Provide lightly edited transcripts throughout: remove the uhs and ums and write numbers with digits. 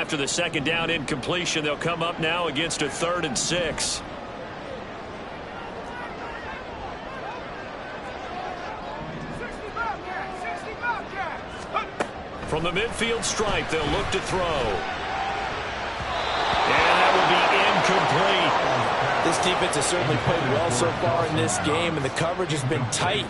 after the second down incompletion, they'll come up now against a 3rd and 6. From the midfield stripe, they'll look to throw. And that will be incomplete. This defense has certainly played well so far in this game, and the coverage has been tight.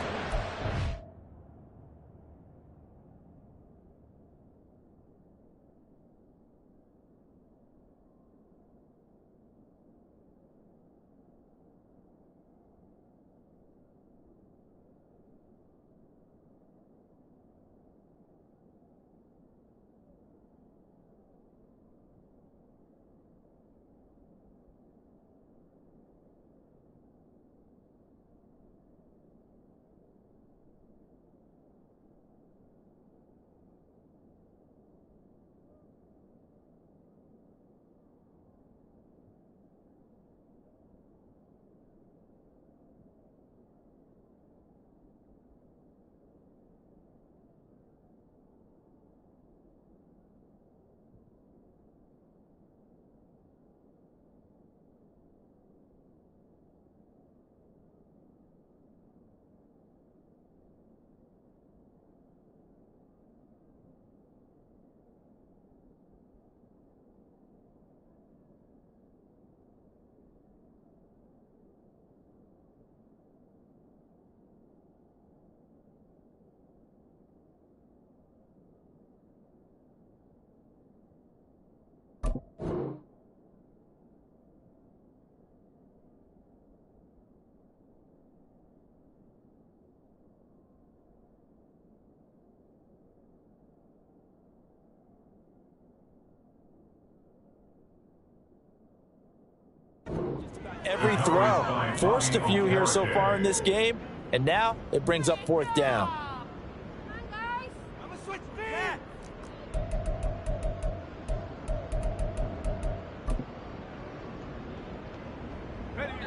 Every throw. Forced a few here so far in this game, and now it brings up 4th down.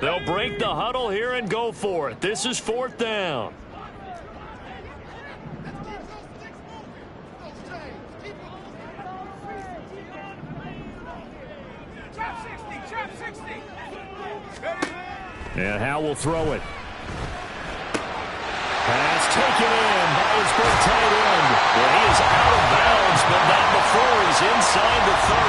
They'll break the huddle here and go for it. This is 4th down. And Howe will throw it. Pass taken in by his big tight end. Well, he is out of bounds, but not before he's inside the 30.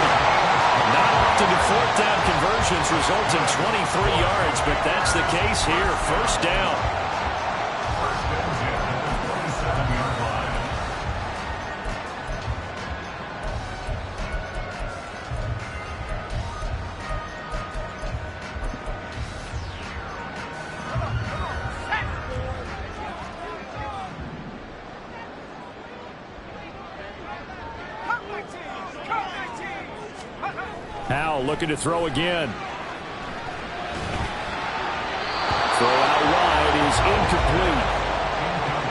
Not often do 4th down conversions result in 23 yards, but that's the case here. 1st down. Howe looking to throw again. Throw out wide is incomplete.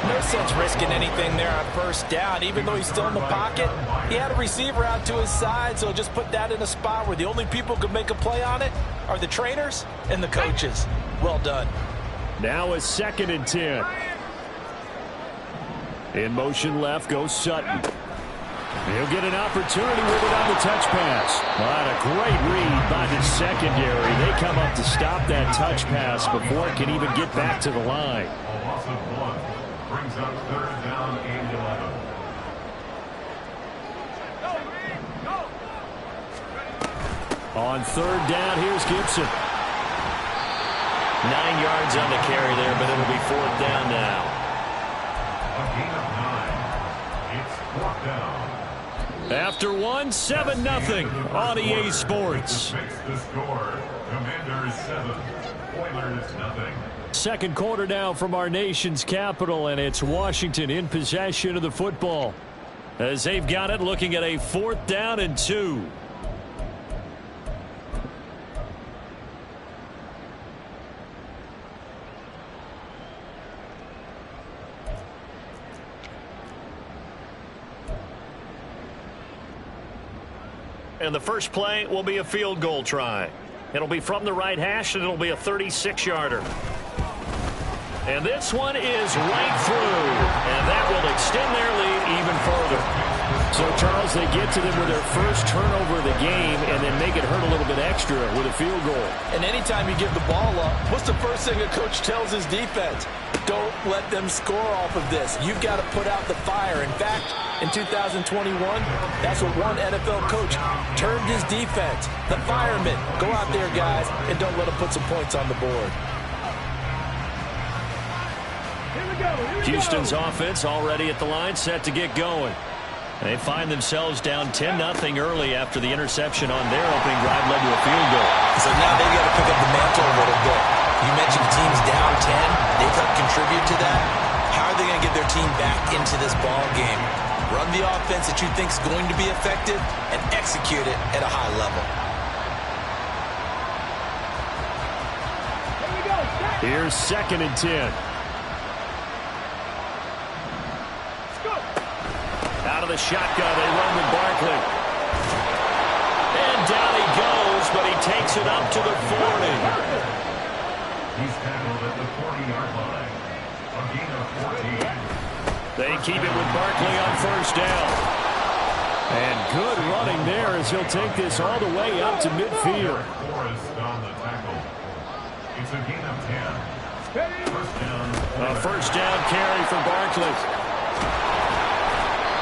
No sense risking anything there on 1st down. Even though he's still in the pocket, he had a receiver out to his side, so just put that in a spot where the only people who can make a play on it are the trainers and the coaches. Well done. Now a 2nd and 10. In motion left goes Sutton. He'll get an opportunity with it on the touch pass. What a great read by the secondary. They come up to stop that touch pass before it can even get back to the line. A loss of 1 brings up 3rd down and 11. On 3rd down, here's Gibson. 9 yards on the carry there, but it'll be 4th down now. A gain of 9. It's 4th down. After 1, 7-0 on EA Sports. The score, Commanders 7, Oilers 0. Second quarter now from our nation's capital, and it's Washington in possession of the football as they've got it, looking at a 4th down and 2. And the first play will be a field goal try. It'll be from the right hash, and it'll be a 36-yarder. And this one is right through, and that will extend their lead even further. So, Charles, they get to them with their first turnover of it hurt a little bit extra with a field goal. And anytime you give the ball up, what's the first thing a coach tells his defense? Don't let them score off of this. You've got to put out the fire. In fact, in 2021, that's what one NFL coach termed his defense. The firemen. Go out there, guys, and don't let them put some points on the board. Houston's offense already at the line, set to get going. They find themselves down 10-0 early after the interception on their opening drive led to a field goal. So now they've got to pick up the mantle a little bit. You mentioned teams down 10. They've helped contribute to that. How are they going to get their team back into this ball game? Run the offense that you think is going to be effective and execute it at a high level. Here's 2nd and 10. Out of the shotgun, they run with Barkley. And down he goes, but he takes it up to the 40. He's tackled at the 40-yard line. A gain of 14. They keep it with Barkley on 1st down. And good running there as he'll take this all the way up to midfield. Forrest on the tackle. It's a gain of 10. 1st down. A 1st down carry for Barkley.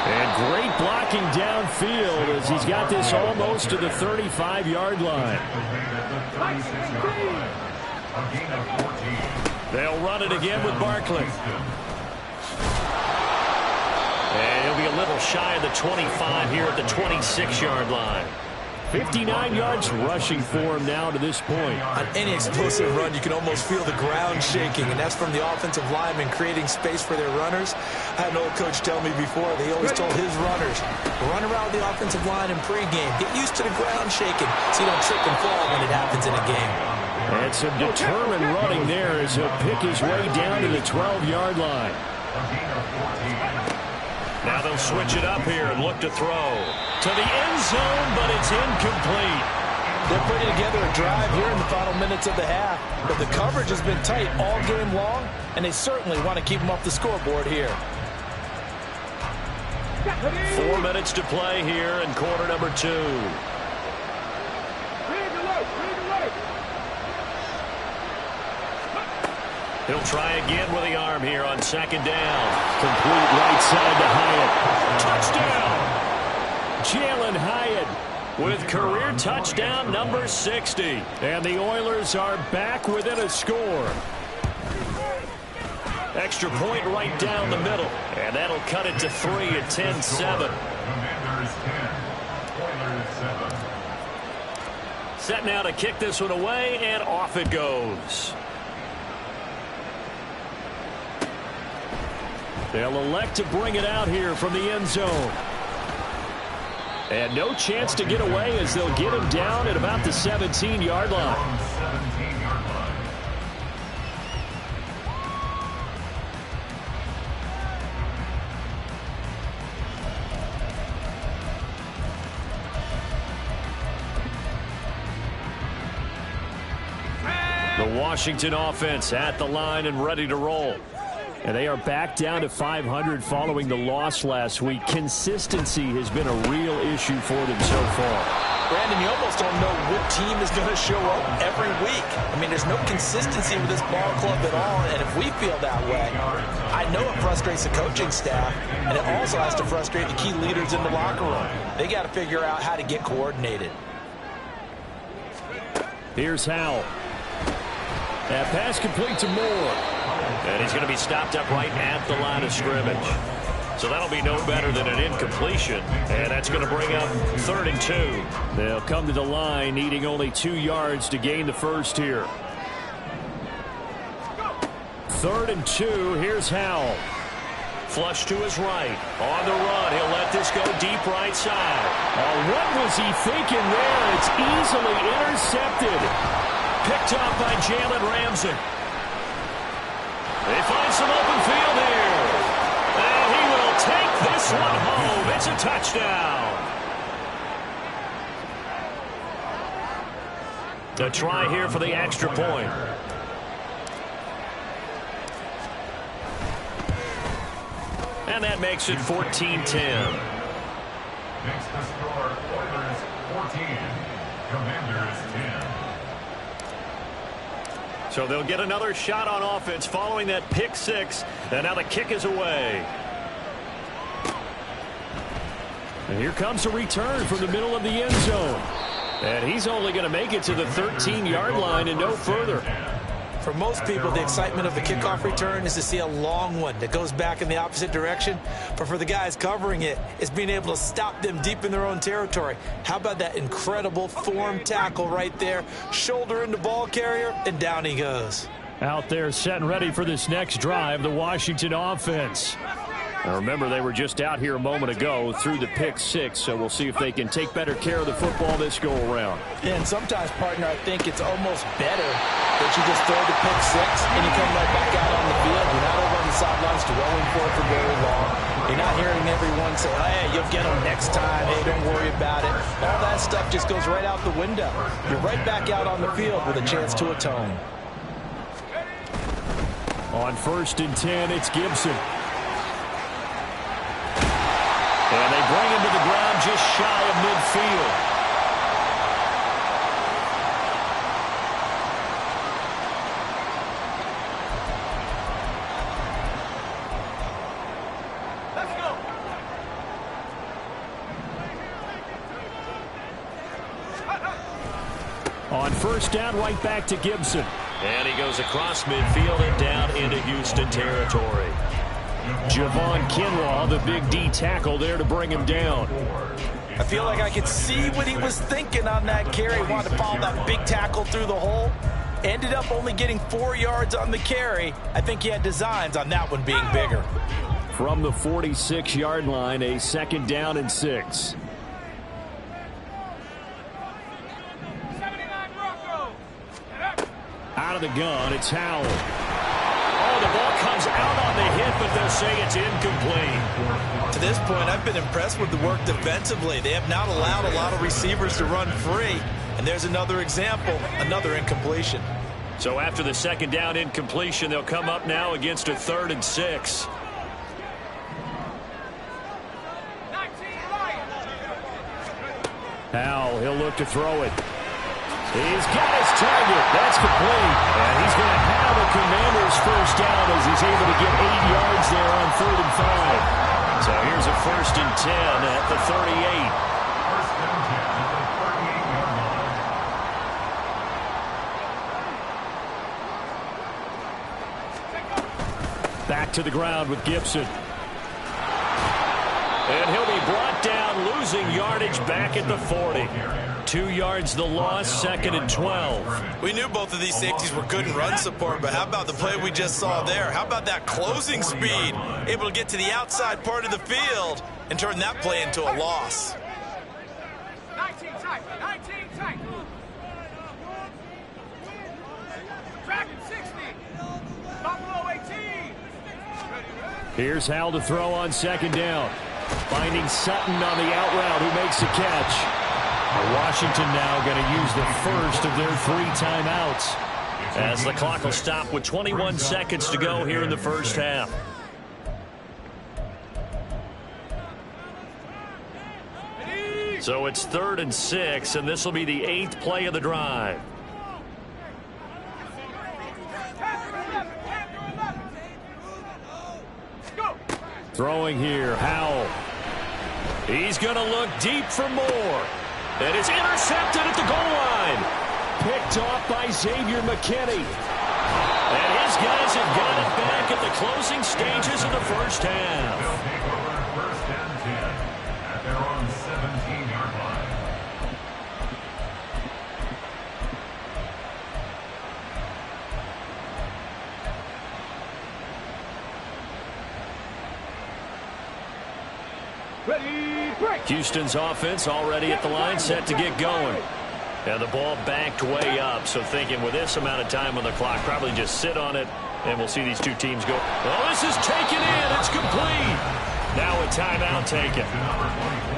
And great blocking downfield as he's got this almost to the 35-yard line. They'll run it again with Barkley. And he'll be a little shy of the 25 here at the 26-yard line. 59 yards rushing for him now to this point. On any explosive run, you can almost feel the ground shaking, and that's from the offensive linemen creating space for their runners. I had an old coach tell me before, they always told his runners, run around the offensive line in pregame. Get used to the ground shaking so you don't trip and fall when it happens in a game. And some determined running there as he'll pick his way down to the 12-yard line. Now they'll switch it up here and look to throw to the end zone, but it's incomplete. They're putting together a drive here in the final minutes of the half, but the coverage has been tight all game long, and they certainly want to keep them off the scoreboard here. 4 minutes to play here in quarter number 2. He'll try again with the arm here on 2nd down. Complete right side to Hyatt. Touchdown! Jalen Hyatt with career touchdown number 60. And the Oilers are back within a score. Extra point right down the middle. And that'll cut it to 3 at 10-7. Commanders 10. Oilers 7. Set now to kick this one away, and off it goes. They'll elect to bring it out here from the end zone. And no chance to get away as they'll get him down at about the 17-yard line. 17-yard line. The Washington offense at the line and ready to roll. And they are back down to 500 following the loss last week. Consistency has been a real issue for them so far. Brandon, you almost don't know what team is going to show up every week. I mean, there's no consistency with this ball club at all, and if we feel that way, I know it frustrates the coaching staff, and it also has to frustrate the key leaders in the locker room. They got to figure out how to get coordinated. Here's Howell. That pass complete to Moore. And he's going to be stopped up right at the line of scrimmage. So that'll be no better than an incompletion. And that's going to bring up 3rd and 2. They'll come to the line needing only 2 yards to gain the first here. 3rd and 2. Here's Howell. Flush to his right. On the run. He'll let this go deep right side. Oh, what was he thinking there? It's easily intercepted. Picked off by Jalen Ramsey. They find some open field here. And he will take this one home. It's a touchdown. A try here for the extra point. And that makes it 14-10. Makes the score Oilers 14. Commanders 10. So they'll get another shot on offense following that pick six. And now the kick is away. And here comes a return from the middle of the end zone. And he's only going to make it to the 13-yard line and no further. For most people, the excitement of the kickoff return is to see a long one that goes back in the opposite direction. But for the guys covering it, it's being able to stop them deep in their own territory. How about that incredible form tackle right there? Shoulder into ball carrier, and down he goes. Out there set and ready for this next drive, the Washington offense. Now remember, they were just out here a moment ago through the pick six, so we'll see if they can take better care of the football this go-around. And sometimes, partner, I think it's almost better that you just throw the pick six and you come right back out on the field. You're not over on the sidelines dwelling for it for very long. You're not hearing everyone say, hey, you'll get them next time. Hey, don't worry about it. All that stuff just goes right out the window. You're right back out on the field with a chance to atone. On 1st and 10, it's Gibson. And they bring him to the ground just shy of midfield. Let's go. On 1st down, right back to Gibson. And he goes across midfield and down into Houston territory. Javon Kinlaw, the big D tackle there to bring him down. I feel like I could see what he was thinking on that carry. Wanted to follow that big tackle through the hole. Ended up only getting 4 yards on the carry. I think he had designs on that one being bigger. From the 46-yard line, a 2nd down and 6. Out of the gun, it's Howell. Oh, the ball comes out on the hit, but they'll say it's incomplete. To this point, I've been impressed with the work defensively. They have not allowed a lot of receivers to run free. And there's another example, another incompletion. So after the 2nd down incompletion, they'll come up now against a 3rd and 6. Howell, he'll look to throw it. He's got his target. That's complete. And he's going to have a Commanders 1st down as he's able to get 8 yards there on 3rd and 5. So here's a 1st and 10 at the 38. 1st and 10 at the 38-yard line. Back to the ground with Gibson. And he'll be brought down, losing yardage back at the 40. 2 yards the loss, 2nd and 12. We knew both of these safeties were good in run support, but how about the play we just saw there? How about that closing speed? Able to get to the outside part of the field and turn that play into a loss. 19 tight. Dragon 60. Buffalo 18. Here's Howell to throw on 2nd down. Finding Sutton on the out route, who makes the catch. Washington now going to use the first of their 3 timeouts as the clock will stop with 21 seconds to go here in the 1st half. So it's 3rd and 6, and this will be the 8th play of the drive. Throwing here, Howell. He's going to look deep for more. And it's intercepted at the goal line. Picked off by Xavier McKinney. And his guys have got it back at the closing stages of the 1st half. They'll take over 1st and 10 at their own 17-yard line. Houston's offense already at the line, set to get going. And the ball backed way up, so thinking with this amount of time on the clock, probably just sit on it, and we'll see these two teams go. Oh, this is taken in. It's complete. Now a timeout taken.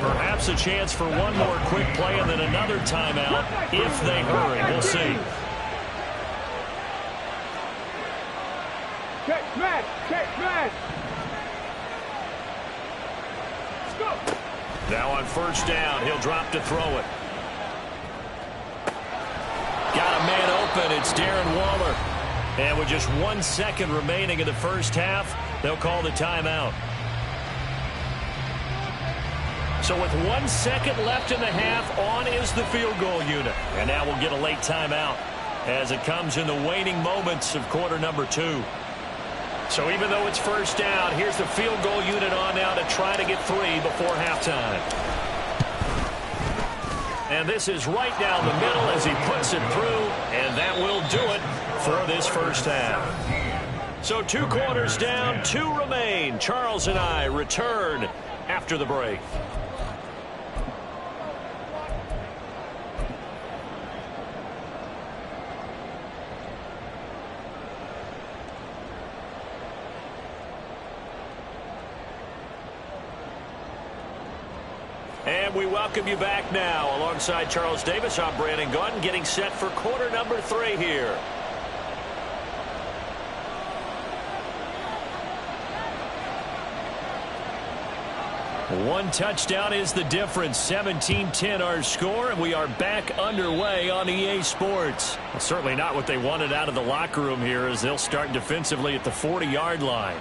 Perhaps a chance for one more quick play and then another timeout if they hurry. We'll see. Check, man. Now on 1st down, he'll drop to throw it. it's Darren Waller. And with just 1 second remaining in the first half, they'll call the timeout. So with 1 second left in the half, on is the field goal unit. And now we'll get a late timeout as it comes in the waning moments of quarter number 2. So even though it's first down, here's the field goal unit on now to try to get 3 before halftime. And this is right down the middle as he puts it through, and that will do it for this first half. So 2 quarters down, 2 remain. Charles and I return after the break. And we welcome you back now. Alongside Charles Davis, I'm Brandon Gunn, getting set for quarter number 3 here. One touchdown is the difference. 17-10 our score, and we are back underway on EA Sports. Well, certainly not what they wanted out of the locker room here, as they'll start defensively at the 40-yard line.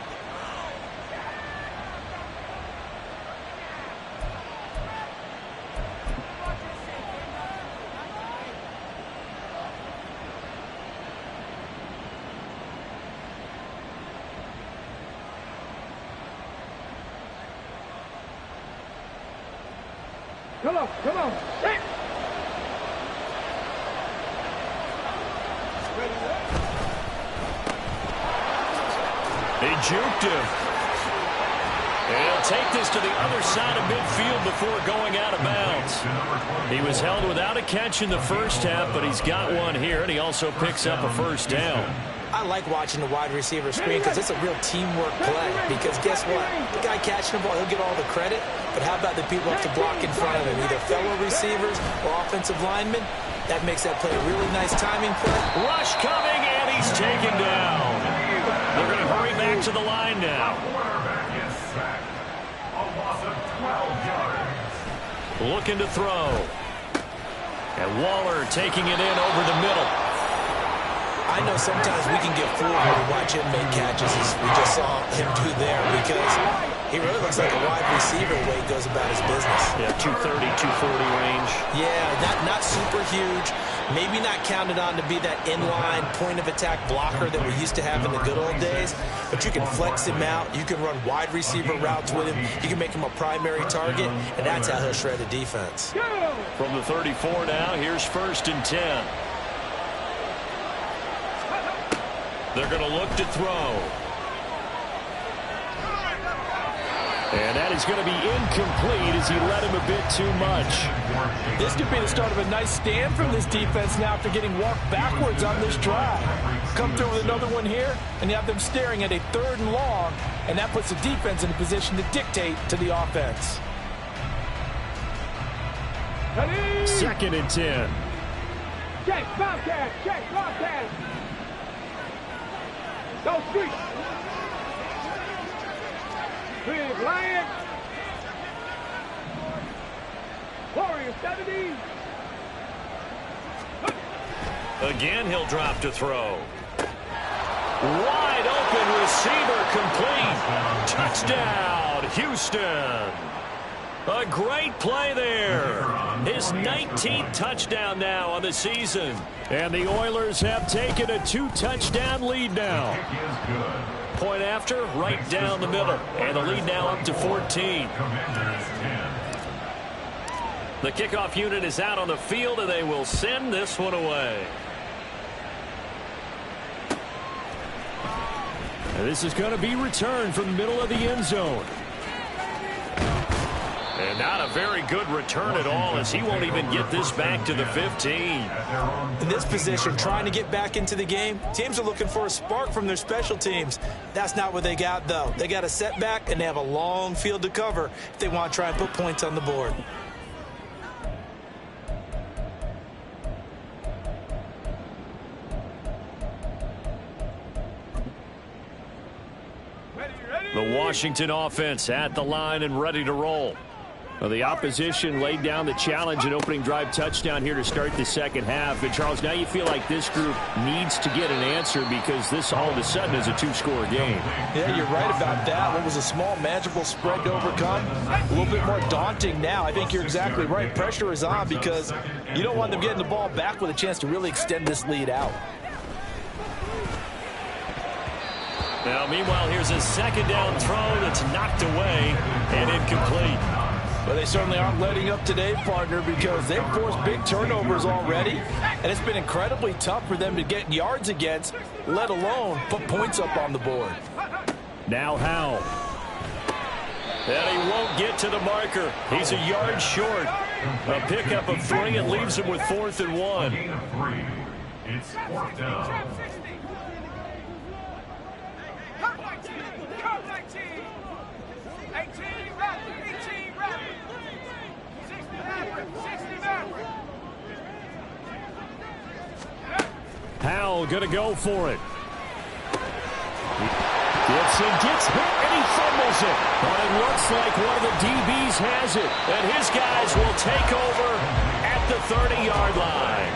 Come on, come on. They juked him. And he'll take this to the other side of midfield before going out of bounds. He was held without a catch in the first half, but he's got one here, and he also picks up a first down. I like watching the wide receiver screen because it's a real teamwork play. Because guess what? The guy catching the ball, he'll get all the credit. But how about the people up to block in front of him, either fellow receivers or offensive linemen? That makes that play a really nice timing play. Rush coming, and he's taken down. They're going to hurry back to the line now. Looking to throw. And Waller taking it in over the middle. I know sometimes we can get fooled when we watch him make catches, as we just saw him do there, because he really looks like a wide receiver the way he goes about his business. Yeah, 230, 240 range. Yeah, not super huge. Maybe not counted on to be that inline point-of-attack blocker that we used to have in the good old days, but you can flex him out. You can run wide receiver routes with him. You can make him a primary target, and that's how he'll shred a defense. From the 34 now, here's 1st and 10. They're going to look to throw. And that is going to be incomplete as he led him a bit too much. This could be the start of a nice stand from this defense now after getting walked backwards on this drive. Come through with another one here, and you have them staring at a 3rd and long, and that puts the defense in a position to dictate to the offense. 2nd and 10. Check, Bobcat, check, Bobcat. Go street. Big Lion. Warrior 70. Again, he'll drop to throw. Wide open receiver complete. Touchdown, Houston. A great play there. His 19th touchdown now on the season. And the Oilers have taken a 2-touchdown lead now. Point after, right down the middle. And the lead now up to 14. The kickoff unit is out on the field, and they will send this one away. And this is going to be returned from the middle of the end zone. And not a very good return at all, as he won't even get this back to the 15. In this position, trying to get back into the game, teams are looking for a spark from their special teams. That's not what they got, though. They got a setback, and they have a long field to cover if they want to try and put points on the board. The Washington offense at the line and ready to roll. Well, the opposition laid down the challenge, an opening drive touchdown here to start the second half. And, Charles, now you feel like this group needs to get an answer because this all of a sudden is a two-score game. Yeah, you're right about that. What was a small, manageable spread to overcome, a little bit more daunting now. I think you're exactly right. Pressure is on because you don't want them getting the ball back with a chance to really extend this lead out. Now, meanwhile, here's a second down throw that's knocked away and incomplete. But they certainly aren't letting up today, partner, because they've forced big turnovers already, and it's been incredibly tough for them to get yards against, let alone put points up on the board. Now Howell. And he won't get to the marker. He's a yard short. A pickup of 3 and leaves him with 4th and 1. Gain of 3. It's 4th down. Howell going to go for it. Gibson gets hit and he fumbles it. But it looks like one of the DBs has it. And his guys will take over at the 30-yard line.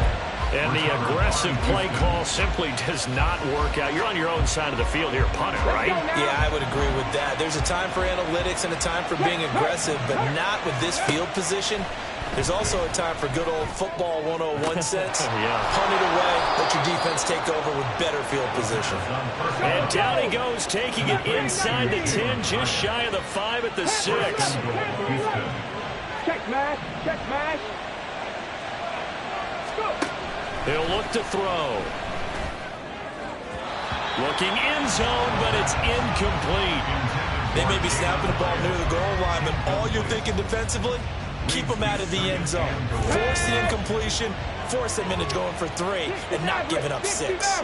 And the aggressive play call simply does not work out. You're on your own side of the field here, punting, right? Yeah, I would agree with that. There's a time for analytics and a time for being aggressive, but not with this field position. There's also a time for good old football 101 sense. Yeah. Punt it away, let your defense take over with better field position. And down he goes, taking it inside the 10, just shy of the 5 at the 6. Check mash, check mash. He'll look to throw. Looking end zone, but it's incomplete. They may be snapping the ball near the goal line, but all you're thinking defensively, keep them out of the end zone. Force the incompletion, force them into going for 3, and not giving up 6.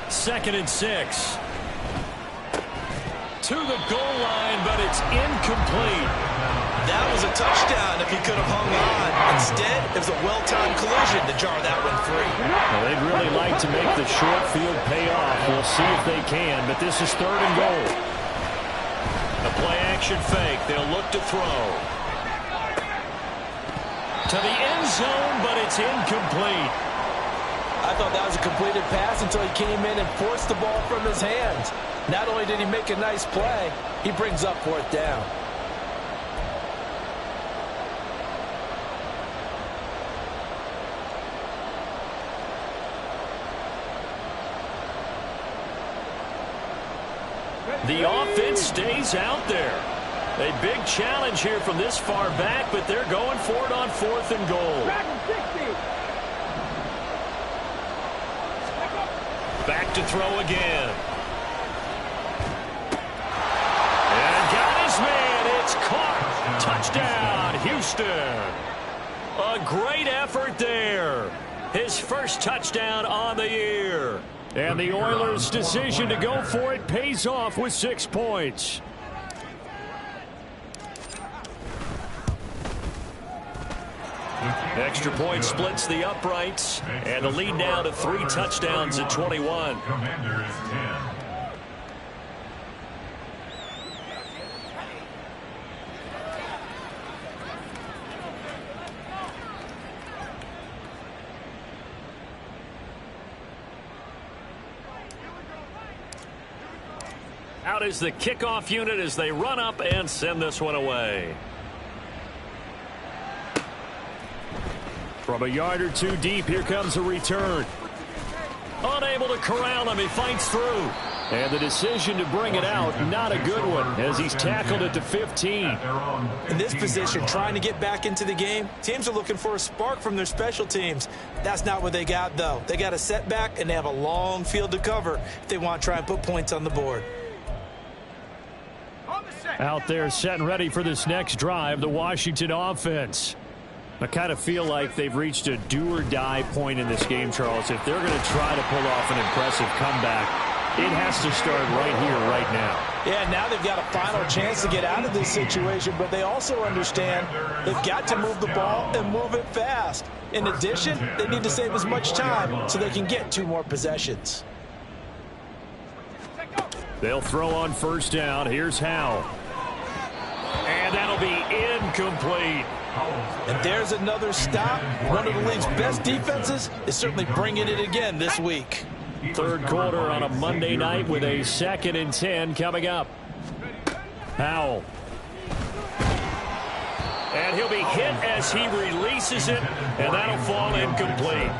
Second and 6. To the goal line, but it's incomplete. That was a touchdown if he could have hung on. Instead, it was a well-timed collision to jar that one free. Well, they'd really like to make the short field pay off. We'll see if they can, but this is 3rd and goal. A play-action fake. They'll look to throw. To the end zone, but it's incomplete. I thought that was a completed pass until he came in and forced the ball from his hands. Not only did he make a nice play, he brings up 4th down. The offense stays out there. A big challenge here from this far back, but they're going for it on 4th and goal. Back to throw again. And got his man. It's caught. Touchdown, Houston. A great effort there. His first touchdown on the year. And the Oilers' decision to go for it pays off with 6 points. Extra point splits the uprights, and the lead now to 3 touchdowns at 21. Commanders 10. Out is the kickoff unit as they run up and send this one away. From a yard or 2 deep, here comes a return. Unable to corral him, he fights through. And the decision to bring it out, not a good one, as he's tackled at the 15. In this position, trying to get back into the game, teams are looking for a spark from their special teams. That's not what they got, though. They got a setback, and they have a long field to cover if they want to try and put points on the board. Out there set and ready for this next drive, the Washington offense. I kind of feel like they've reached a do-or-die point in this game, Charles. If they're going to try to pull off an impressive comeback, it has to start right here, right now. Yeah, now they've got a final chance to get out of this situation, but they also understand they've got to move the ball and move it fast. In addition, they need to save as much time so they can get 2 more possessions. They'll throw on first down. Here's Howell. And that'll be incomplete. And there's another stop. One of the league's best defenses is certainly bringing it again this week. Third quarter on a Monday night with a 2nd and 10 coming up. Howell. And he'll be hit as he releases it, and that'll fall incomplete.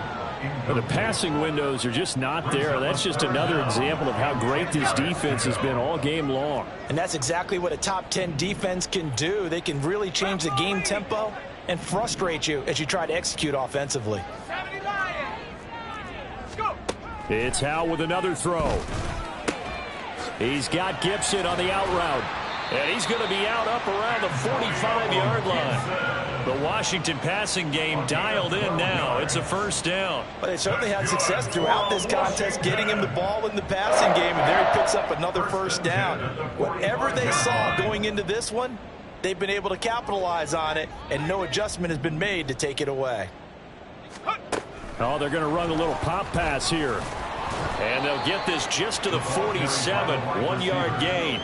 Well, the passing windows are just not there. That's just another example of how great this defense has been all game long. And that's exactly what a top 10 defense can do. They can really change the game tempo and frustrate you as you try to execute offensively. It's Howell with another throw. He's got Gibson on the out route. And he's going to be out up around the 45-yard line. The Washington passing game dialed in now. It's a first down. Well, they certainly had success throughout this contest getting him the ball in the passing game, and there he picks up another first down. Whatever they saw going into this one, they've been able to capitalize on it, and no adjustment has been made to take it away. Oh, they're going to run a little pop pass here. And they'll get this just to the 47, 1-yard gain.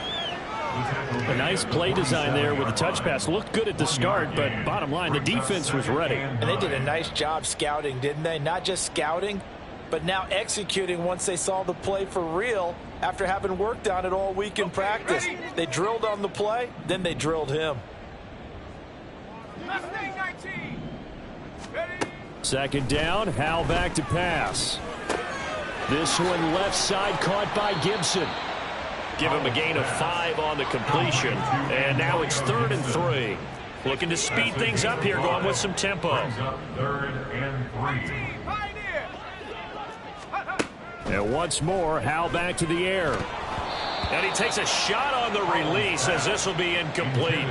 A nice play design there with the touch pass. Looked good at the start, but bottom line, the defense was ready. And they did a nice job scouting, didn't they? Not just scouting, but now executing once they saw the play for real after having worked on it all week in practice. They drilled on the play, then they drilled him. 2nd down, Howell back to pass. This one left side caught by Gibson. Give him a gain of 5 on the completion. And now it's 3rd and 3. Looking to speed things up here, going with some tempo. 3rd and 3. And once more, Howell back to the air. And he takes a shot on the release as this will be incomplete.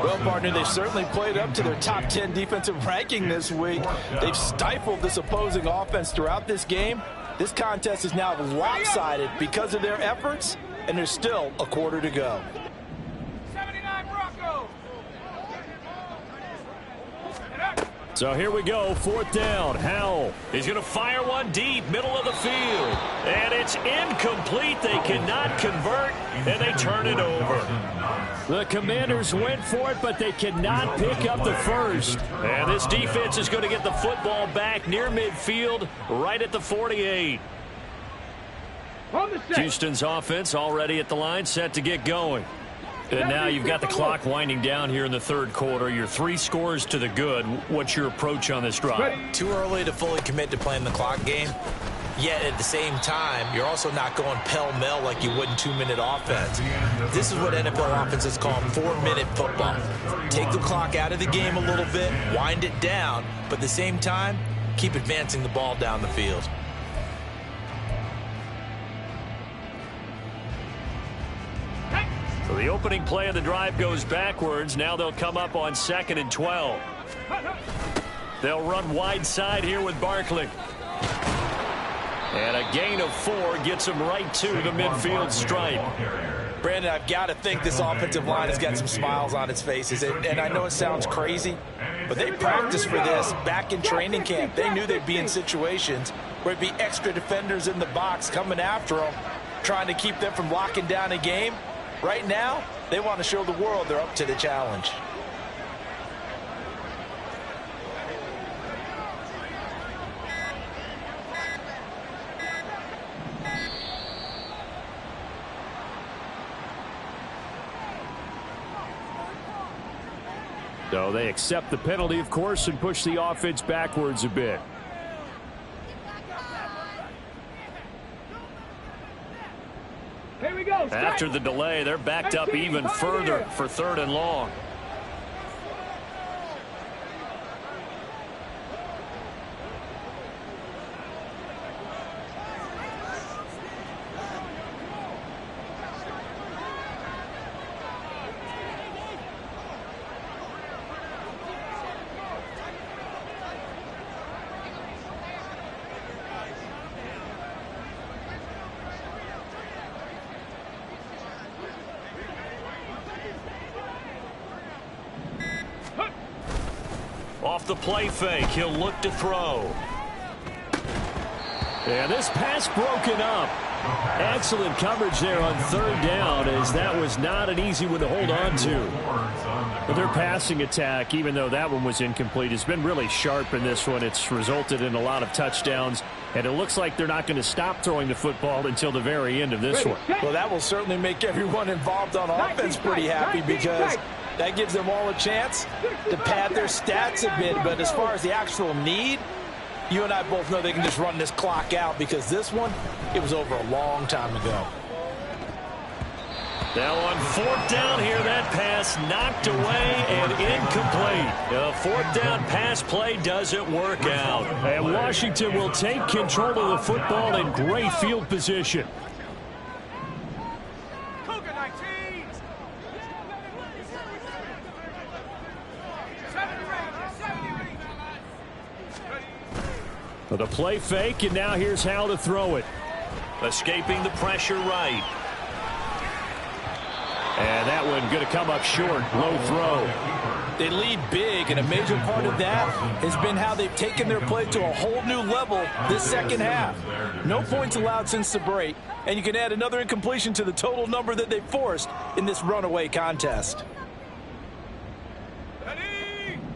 Well, partner, they've certainly played up to their top 10 defensive ranking this week. They've stifled this opposing offense throughout this game. This contest is now lopsided because of their efforts, and there's still a quarter to go. 79 Broncos. So here we go, 4th down. Howell. He's going to fire one deep, middle of the field. And it's incomplete. They cannot convert, and they turn it over. The Commanders went for it, but they cannot pick up the first. And this defense is going to get the football back near midfield, right at the 48. Houston's offense already at the line, set to get going. And now you've got the clock winding down here in the 3rd quarter. You're 3 scores to the good. What's your approach on this drive? Too early to fully commit to playing the clock game. Yet at the same time, you're also not going pell-mell like you would in 2-minute offense. This is what NFL offenses call 4-minute football. Take the clock out of the game a little bit, wind it down, but at the same time, keep advancing the ball down the field. So the opening play of the drive goes backwards. Now they'll come up on 2nd and 12. They'll run wide side here with Barkley. And a gain of 4 gets them right to the midfield stripe. Brandon, I've got to think this offensive line has got some smiles on its faces. And I know it sounds crazy, but they practiced for this back in training camp. They knew they'd be in situations where it'd be extra defenders in the box coming after them, trying to keep them from locking down a game. Right now, they want to show the world they're up to the challenge. So they accept the penalty, of course, and push the offense backwards a bit. Here we go. After the delay, they're backed up even further for 3rd and long. Off the play fake, he'll look to throw. And this pass broken up. Excellent coverage there on third down, as that was not an easy one to hold on to. But their passing attack, even though that one was incomplete, has been really sharp in this one. It's resulted in a lot of touchdowns, and it looks like they're not going to stop throwing the football until the very end of this one. Well, that will certainly make everyone involved on offense pretty happy, because that gives them all a chance to pad their stats a bit. But as far as the actual need, you and I both know they can just run this clock out, because this one, it was over a long time ago. Now on fourth down here, that pass knocked away and incomplete. A fourth down pass play doesn't work out. And Washington will take control of the football in great field position. The play fake, and now here's how to throw it. Escaping the pressure right. And that one going to come up short. Low throw. They lead big, and a major part of that has been how they've taken their play to a whole new level this second half. No points allowed since the break, and you can add another incompletion to the total number that they forced in this runaway contest.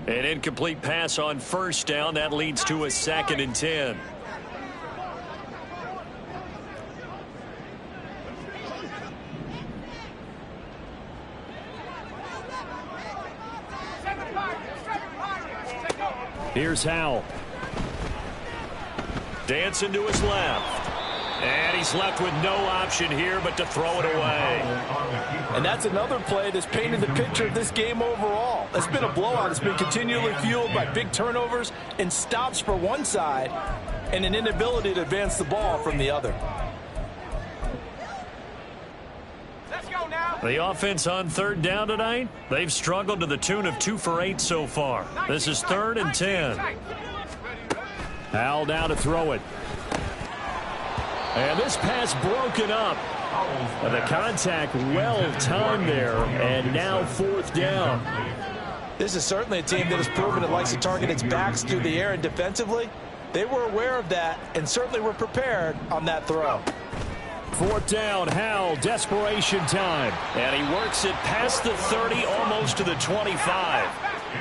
An incomplete pass on first down. That leads to a 2nd and 10. Here's Howell. Dancing to his left. And he's left with no option here but to throw it away. And that's another play that's painted the picture of this game overall. It's been a blowout. It's been continually fueled by big turnovers and stops for one side and an inability to advance the ball from the other. Let's go now. The offense on third down tonight, they've struggled to the tune of 2 for 8 so far. This is 3rd and 10. Howell now to throw it. And this pass broken up. The contact well timed there, and now 4th down. This is certainly a team that has proven it likes to target its backs through the air, and defensively, they were aware of that and certainly were prepared on that throw. 4th down, Howell, desperation time. And he works it past the 30, almost to the 25.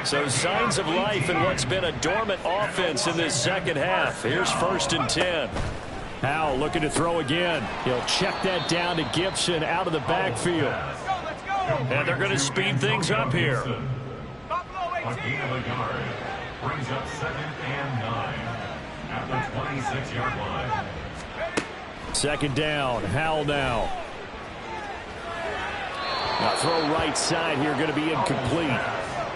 So signs of life in what's been a dormant offense in this second half. Here's 1st and 10. Howell looking to throw again. He'll check that down to Gibson out of the backfield. Let's go. And they're going to speed things up here. Buffalo A gain of a yard brings up 2nd and 9 at the 26-yard line. 2nd down, Howell now. Now throw right side here, going to be incomplete.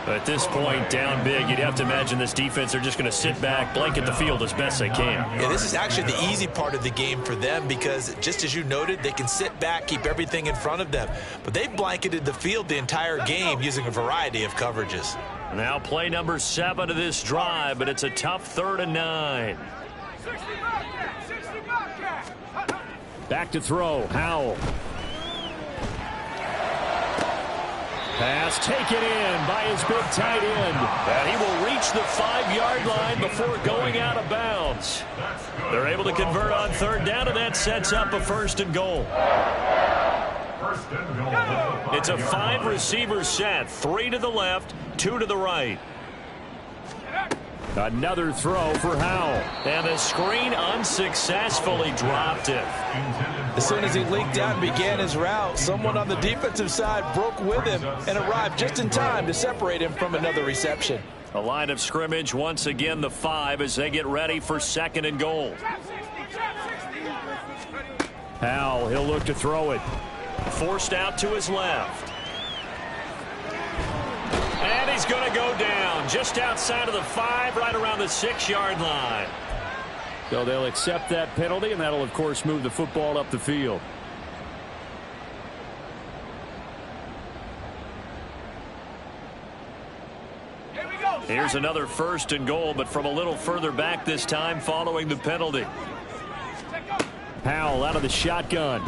At this point, down big, you'd have to imagine this defense are just going to sit back, blanket the field as best they can. Yeah, this is actually the easy part of the game for them, because just as you noted, they can sit back, keep everything in front of them. But they've blanketed the field the entire game using a variety of coverages. Now play number 7 of this drive, but it's a tough 3rd and 9. 60 Bobcat. Back to throw, Howell. Pass taken in by his big tight end. And he will reach the 5-yard line before going out of bounds. They're able to convert on 3rd down, and that sets up a 1st and goal. It's a 5-receiver set, 3 to the left, 2 to the right. Another throw for Howell. And the screen unsuccessfully dropped it. As soon as he leaked out and began his route, someone on the defensive side broke with him and arrived just in time to separate him from another reception. A line of scrimmage, once again the 5 as they get ready for 2nd and goal. Howell, he'll look to throw it. Forced out to his left. And he's going to go down just outside of the 5, right around the 6-yard line. So they'll accept that penalty, and that'll, of course, move the football up the field. Here's another 1st and goal, but from a little further back this time following the penalty. Howell out of the shotgun.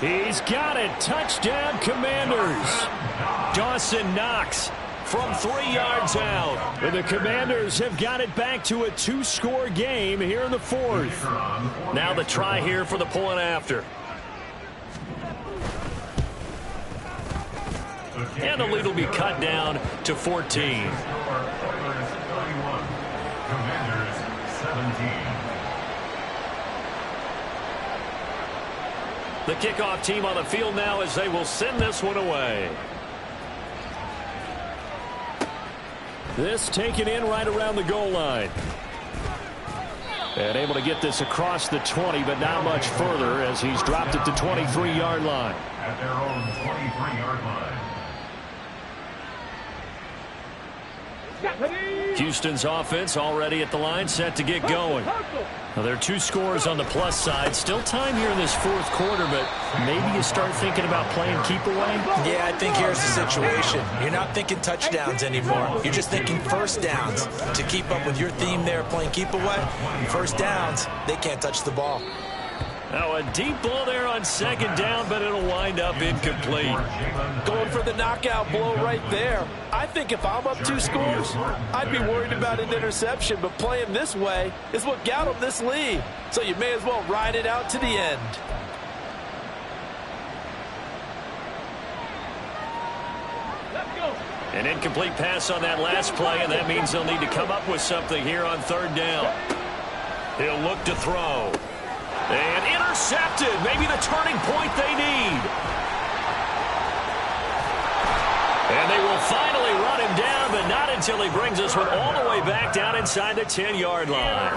He's got it. Touchdown, Commanders. Dawson Knox from 3 yards out. And the Commanders have got it back to a 2-score game here in the fourth. Now the try here for the point after. And the lead will be cut down to 14. Commanders 17. The kickoff team on the field now as they will send this one away. This taken in right around the goal line. And able to get this across the 20, but not much further as he's dropped it to 23-yard line. At their own 23-yard line. Houston's offense already at the line, set to get going. Now, there are 2 scores on the plus side. Still time here in this fourth quarter, but maybe you start thinking about playing keep away? Yeah, I think here's the situation. You're not thinking touchdowns anymore. You're just thinking first downs. To keep up with your theme there, playing keep away, first downs, they can't touch the ball. Now, a deep ball there on second down, but it'll wind up incomplete. Going for the knockout blow right there. I think if I'm up 2 scores, I'd be worried about an interception, but playing this way is what got them this lead. So you may as well ride it out to the end. An incomplete pass on that last play, and that means they'll need to come up with something here on third down. He'll look to throw. And intercepted. Maybe the turning point they need. And they will finally run him down, but not until he brings us one all the way back down inside the 10-yard line.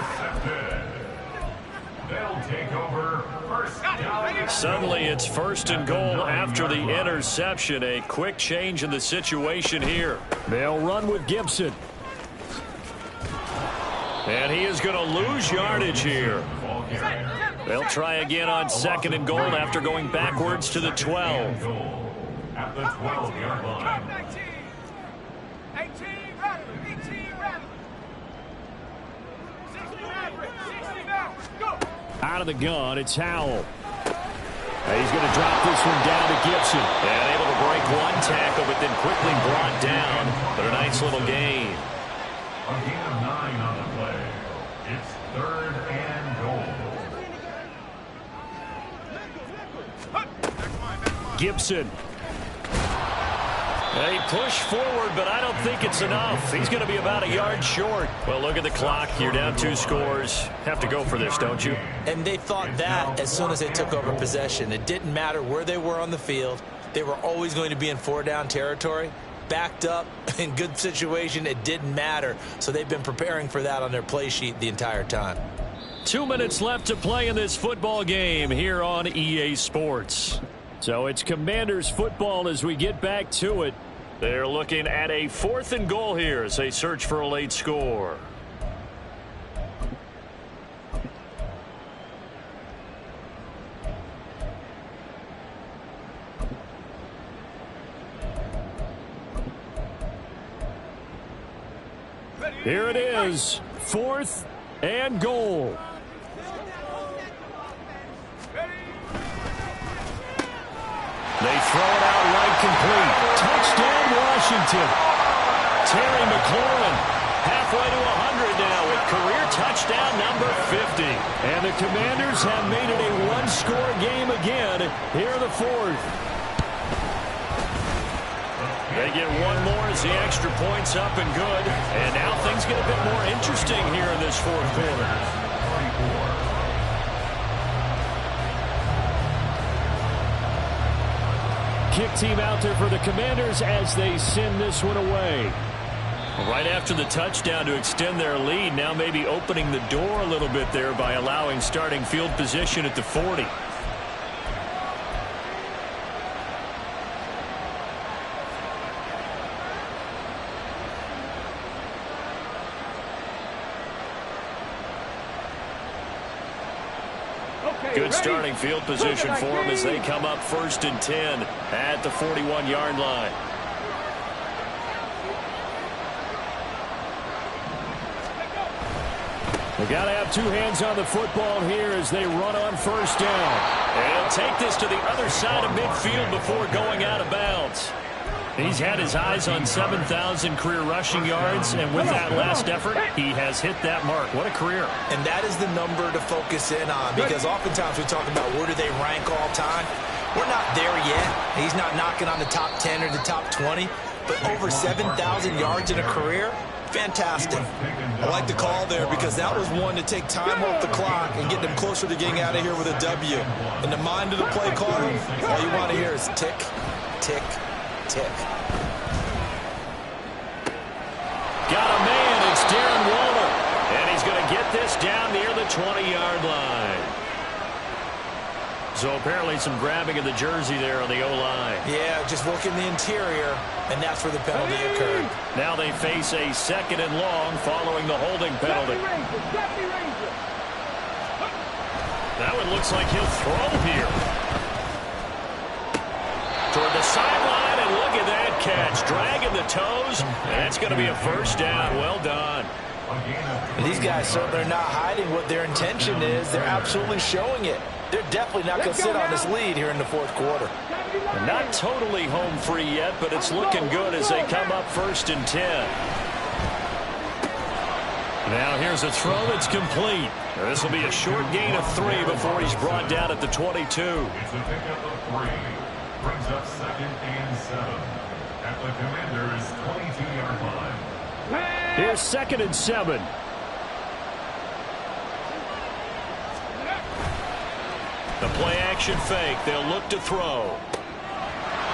They'll take over first down. Suddenly it's first and goal after the interception. A quick change in the situation here. They'll run with Gibson. And he is going to lose yardage here. They'll try again on second and goal after going backwards to the 12. At the 12-yard line. 18, Rattler, 18, Rattler. 60 Maverick, 60 Maverick, go. Out of the gun, it's Howell. He's going to drop this one down to Gibson. And able to break one tackle, but then quickly brought down. But a nice little gain. A gain of 9 on the play. It's third and goal. Gibson. They push forward, but I don't think it's enough. He's going to be about a yard short. Well, look at the clock. You're down 2 scores. Have to go for this, don't you? And they thought that as soon as they took over possession. It didn't matter where they were on the field. They were always going to be in 4-down territory. Backed up, in good situation, it didn't matter. So they've been preparing for that on their play sheet the entire time. 2 minutes left to play in this football game here on EA Sports. So it's Commanders football as we get back to it. They're looking at a 4th and goal here as they search for a late score. Here it is, 4th and goal. They throw it out right complete. Touchdown, Washington. Terry McLaurin halfway to 100 now with career touchdown number 50. And the Commanders have made it a 1-score game again here in the 4th. They get one more as the extra point's up and good. And now things get a bit more interesting here in this 4th quarter. Kick team out there for the Commanders as they send this one away. Right after the touchdown to extend their lead, now maybe opening the door a little bit there by allowing starting field position at the 40. Good starting field position for them as they come up 1st and 10 at the 41-yard line. They got to have 2 hands on the football here as they run on 1st down. And he'll take this to the other side of midfield before going out of bounds. He's had his eyes on 7,000 career rushing yards, and with that last effort, he has hit that mark. What a career. And that is the number to focus in on, because oftentimes we talk about where do they rank all time. We're not there yet. He's not knocking on the top 10 or the top 20, but over 7,000 yards in a career, fantastic. I like the call there because that was one to take time off the clock and get them closer to getting out of here with a W. In the mind of the play caller, all you want to hear is tick, tick, tick. Got a man. It's Darren Waller. And he's going to get this down near the 20-yard line. So apparently some grabbing of the jersey there on the O-line. Yeah, just working the interior, and that's where the penalty occurred. Now they face a 2nd and long following the holding penalty. That one looks like he'll throw here. Toward the sideline, and look at that catch. Dragging the toes, and that's going to be a first down. Well done. These guys certainly are not hiding what their intention is. They're absolutely showing it. They're definitely not going to sit on this lead here in the 4th quarter. Not totally home free yet, but it's looking good as they come up 1st and 10. Now here's a throw that's complete. This will be a short gain of 3 before he's brought down at the 22. It's a pickup of 3. Brings up 2nd and 7. At the Commander's 22-yard line. Here's 2nd and 7. The play action fake. They'll look to throw.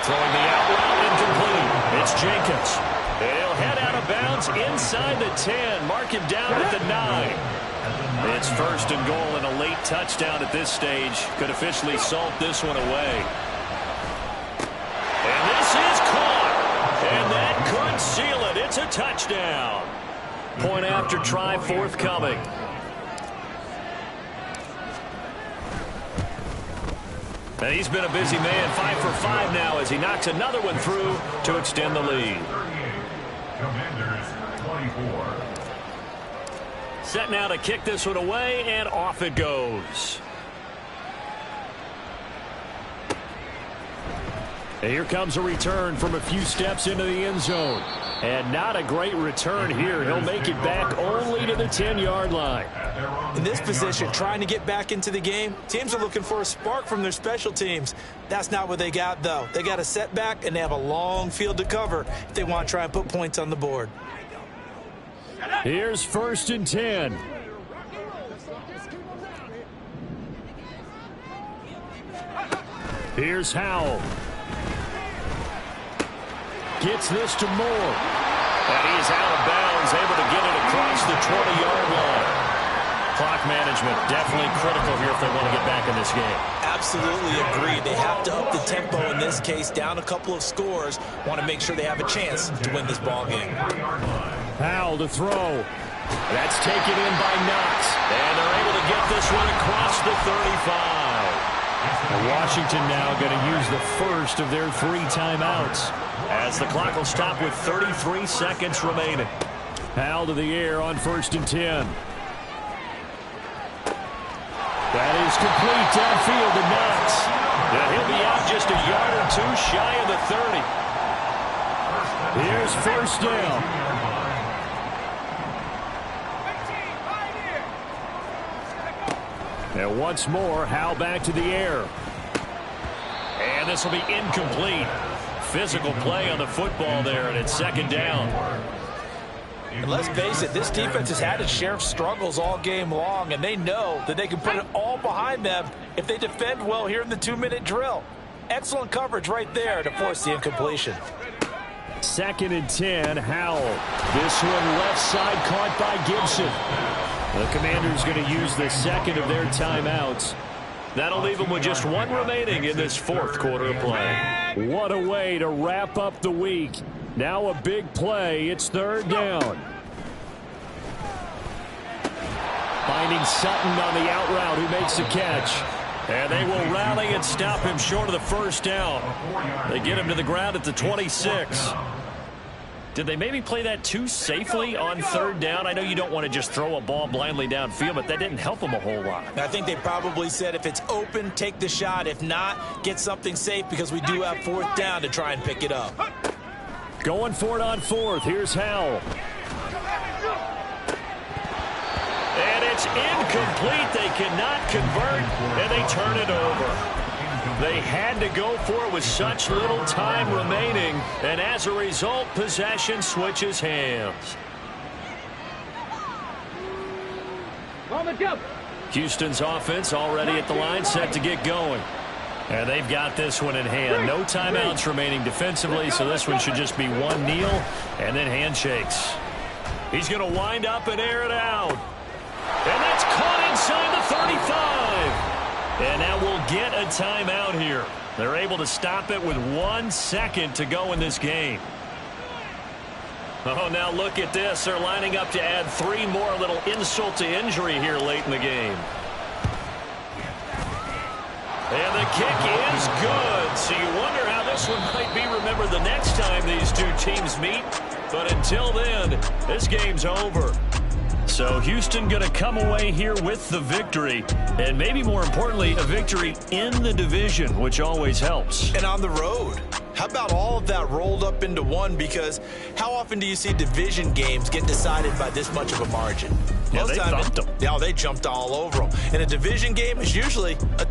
Throwing the out route incomplete. It's Jenkins. He'll head out of bounds inside the 10. Mark him down at the 9. It's 1st and goal and a late touchdown at this stage. Could officially salt this one away. And this is caught. And that could seal it. It's a touchdown. Point after try forthcoming. And he's been a busy man, 5 for 5 now as he knocks another one through to extend the lead. Commanders 24. Set now to kick this one away, and off it goes. And here comes a return from a few steps into the end zone. And not a great return here. He'll make it back only to the 10-yard line. In this position, trying to get back into the game, teams are looking for a spark from their special teams. That's not what they got, though. They got a setback, and they have a long field to cover if they want to try and put points on the board. Here's 1st and 10. Here's Howell. Gets this to Moore. And he's out of bounds, able to get it across the 20-yard line. Clock management definitely critical here if they want to get back in this game. Absolutely agreed. They have to up the tempo in this case, down a couple of scores. Want to make sure they have a chance to win this ball game. Howell to throw. That's taken in by Knox. And they're able to get this one across the 35. And Washington now going to use the first of their 3 timeouts as the clock will stop with 33 seconds remaining. Howell to the air on 1st and 10. That is complete downfield to Knox. And he'll be out just a yard or 2 shy of the 30. Here's 1st down. And once more, Howell back to the air. And this will be incomplete. Physical play on the football there, and it's 2nd down. And let's face it, this defense has had its share of struggles all game long, and they know that they can put it all behind them if they defend well here in the 2-minute drill. Excellent coverage right there to force the incompletion. 2nd and 10, Howell. This one left side caught by Gibson. The Commanders going to use the 2nd of their timeouts. That'll leave them with just 1 remaining in this 4th quarter of play. What a way to wrap up the week. Now a big play. It's 3rd down. Finding Sutton on the out route, who makes the catch. And they will rally and stop him short of the 1st down. They get him to the ground at the 26. Did they maybe play that too safely on 3rd down? I know you don't want to just throw a ball blindly downfield, but that didn't help them a whole lot. I think they probably said if it's open, take the shot. If not, get something safe because we do have 4th down to try and pick it up. Going for it on fourth. Here's Howell. And it's incomplete. They cannot convert, and they turn it over. They had to go for it with such little time remaining, and as a result, possession switches hands. Houston's offense already at the line, set to get going. And they've got this one in hand. No timeouts remaining defensively, so this one should just be one kneel and then handshakes. He's going to wind up and air it out. And that's caught inside the 35. And now we'll get a timeout here. They're able to stop it with 1 second to go in this game. Oh, now look at this. They're lining up to add 3 more, little insult to injury here late in the game. And the kick is good. So you wonder how this one might be remembered the next time these two teams meet. But until then, this game's over. So Houston going to come away here with the victory. And maybe more importantly, a victory in the division, which always helps. And on the road. How about all of that rolled up into one? Because how often do you see division games get decided by this much of a margin? Yeah, they thumped them. Yeah, they jumped all over them. And a division game is usually a tough